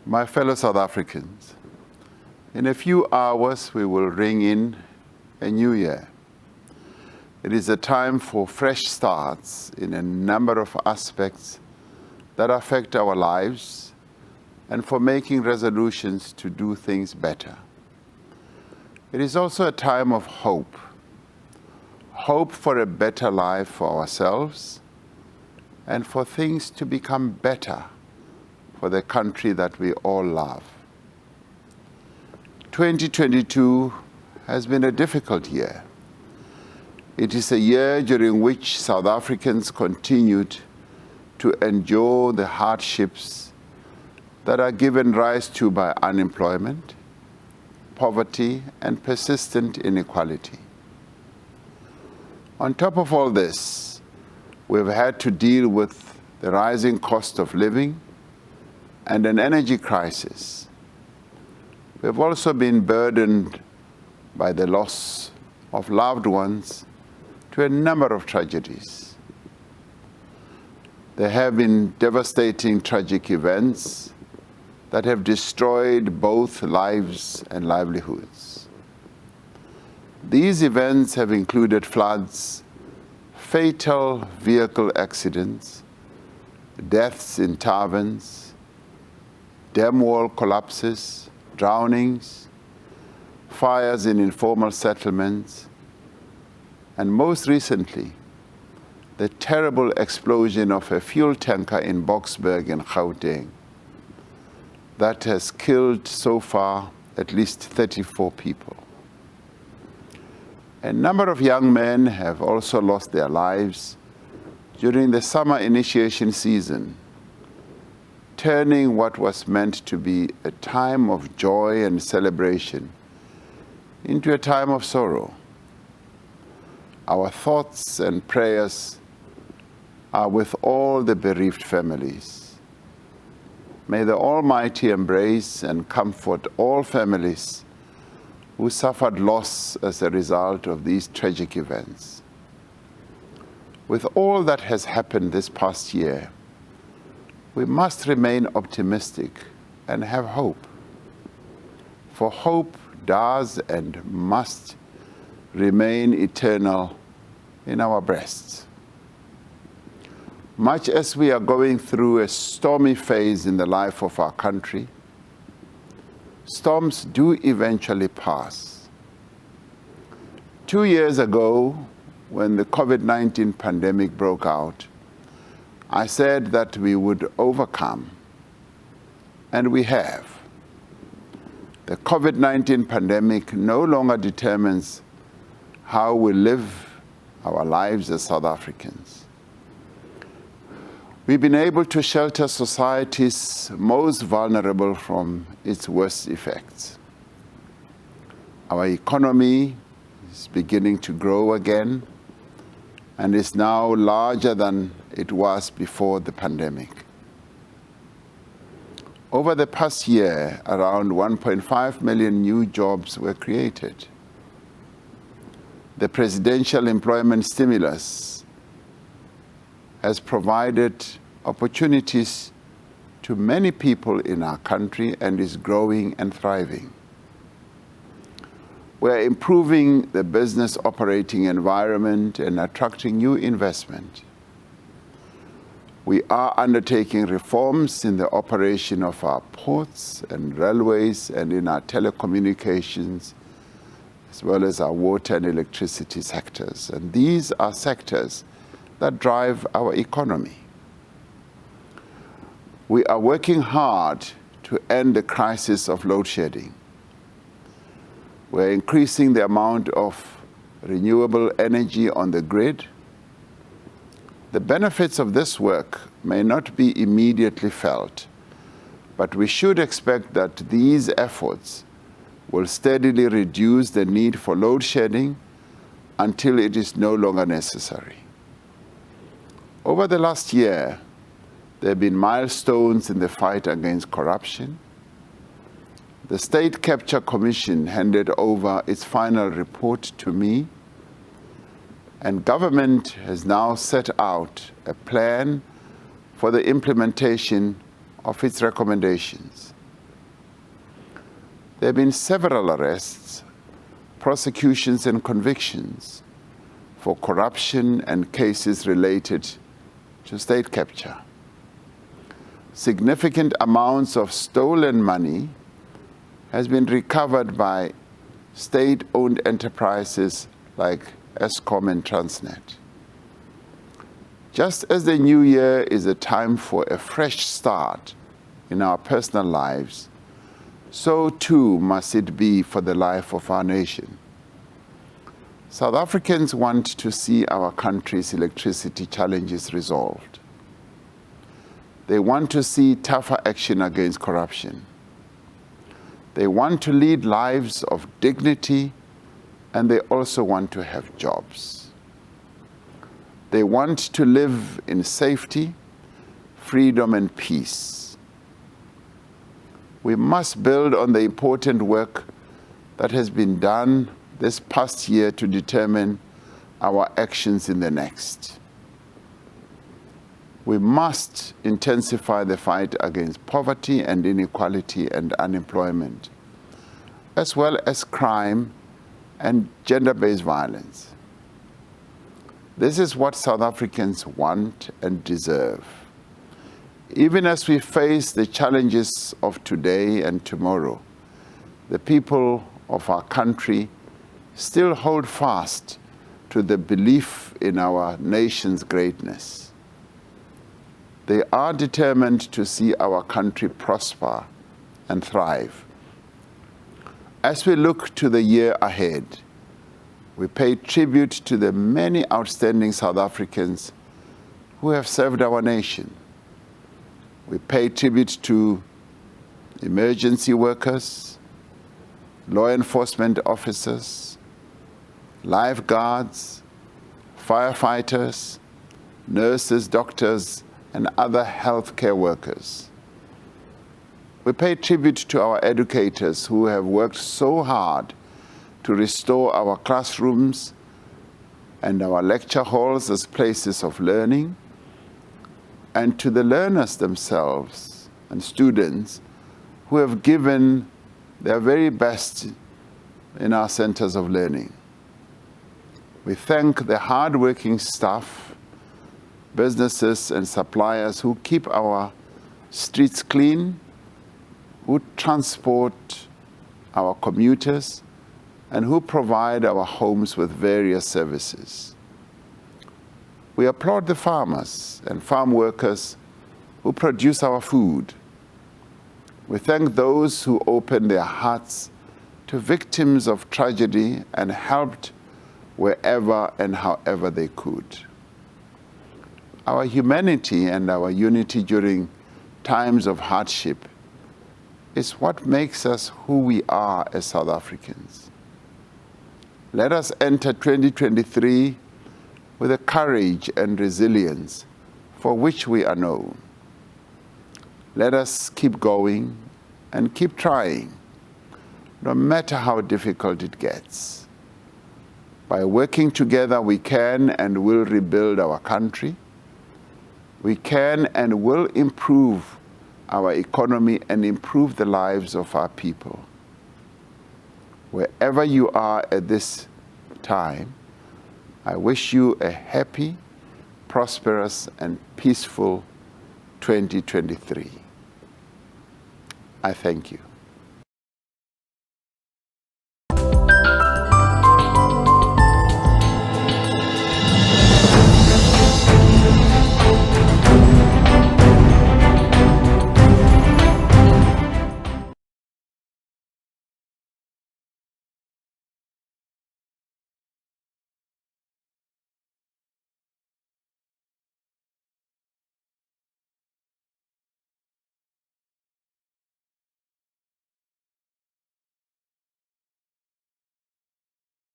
My fellow South Africans, in a few hours we will ring in a new year. It is a time for fresh starts in a number of aspects that affect our lives and for making resolutions to do things better. It is also a time of hope. Hope for a better life for ourselves and for things to become better for the country that we all love. 2022 has been a difficult year. It is a year during which South Africans continued to endure the hardships that are given rise to by unemployment, poverty, and persistent inequality. On top of all this, we've had to deal with the rising cost of living and an energy crisis. We've also been burdened by the loss of loved ones to a number of tragedies. There have been devastating tragic events that have destroyed both lives and livelihoods. These events have included floods, fatal vehicle accidents, deaths in taverns, dam wall collapses, drownings, fires in informal settlements, and most recently, the terrible explosion of a fuel tanker in Boksburg in Gauteng that has killed so far at least 34 people. A number of young men have also lost their lives during the summer initiation season, turning what was meant to be a time of joy and celebration into a time of sorrow. Our thoughts and prayers are with all the bereaved families. May the Almighty embrace and comfort all families who suffered loss as a result of these tragic events. With all that has happened this past year, we must remain optimistic and have hope. For hope does and must remain eternal in our breasts. Much as we are going through a stormy phase in the life of our country, storms do eventually pass. 2 years ago, when the COVID-19 pandemic broke out, I said that we would overcome, and we have. The COVID-19 pandemic no longer determines how we live our lives as South Africans. We've been able to shelter societies most vulnerable from its worst effects. Our economy is beginning to grow again and is now larger than it was before the pandemic. Over the past year, around 1.5 million new jobs were created. The presidential employment stimulus has provided opportunities to many people in our country and is growing and thriving. We're improving the business operating environment and attracting new investment. We are undertaking reforms in the operation of our ports and railways and in our telecommunications, as well as our water and electricity sectors. And these are sectors that drive our economy. We are working hard to end the crisis of load shedding. We're increasing the amount of renewable energy on the grid. The benefits of this work may not be immediately felt, but we should expect that these efforts will steadily reduce the need for load shedding until it is no longer necessary. Over the last year, there have been milestones in the fight against corruption. The State Capture Commission handed over its final report to me, and government has now set out a plan for the implementation of its recommendations. There have been several arrests, prosecutions and convictions for corruption and cases related to state capture. Significant amounts of stolen money has been recovered by state-owned enterprises like Eskom and Transnet. Just as the new year is a time for a fresh start in our personal lives, so too must it be for the life of our nation. South Africans want to see our country's electricity challenges resolved. They want to see tougher action against corruption. They want to lead lives of dignity, and they also want to have jobs. They want to live in safety, freedom, and peace. We must build on the important work that has been done this past year to determine our actions in the next. We must intensify the fight against poverty and inequality and unemployment, as well as crime and gender-based violence. This is what South Africans want and deserve. Even as we face the challenges of today and tomorrow, the people of our country still hold fast to the belief in our nation's greatness. They are determined to see our country prosper and thrive. As we look to the year ahead, we pay tribute to the many outstanding South Africans who have served our nation. We pay tribute to emergency workers, law enforcement officers, lifeguards, firefighters, nurses, doctors, and other healthcare workers. We pay tribute to our educators who have worked so hard to restore our classrooms and our lecture halls as places of learning, and to the learners themselves and students who have given their very best in our centers of learning. We thank the hard-working staff, businesses and suppliers who keep our streets clean, who transport our commuters, and who provide our homes with various services. We applaud the farmers and farm workers who produce our food. We thank those who opened their hearts to victims of tragedy and helped wherever and however they could. Our humanity and our unity during times of hardship is what makes us who we are as South Africans. Let us enter 2023 with the courage and resilience for which we are known. Let us keep going and keep trying, no matter how difficult it gets. By working together, we can and will rebuild our country. We can and will improve our economy and improve the lives of our people. Wherever you are at this time, I wish you a happy, prosperous, and peaceful 2023. I thank you.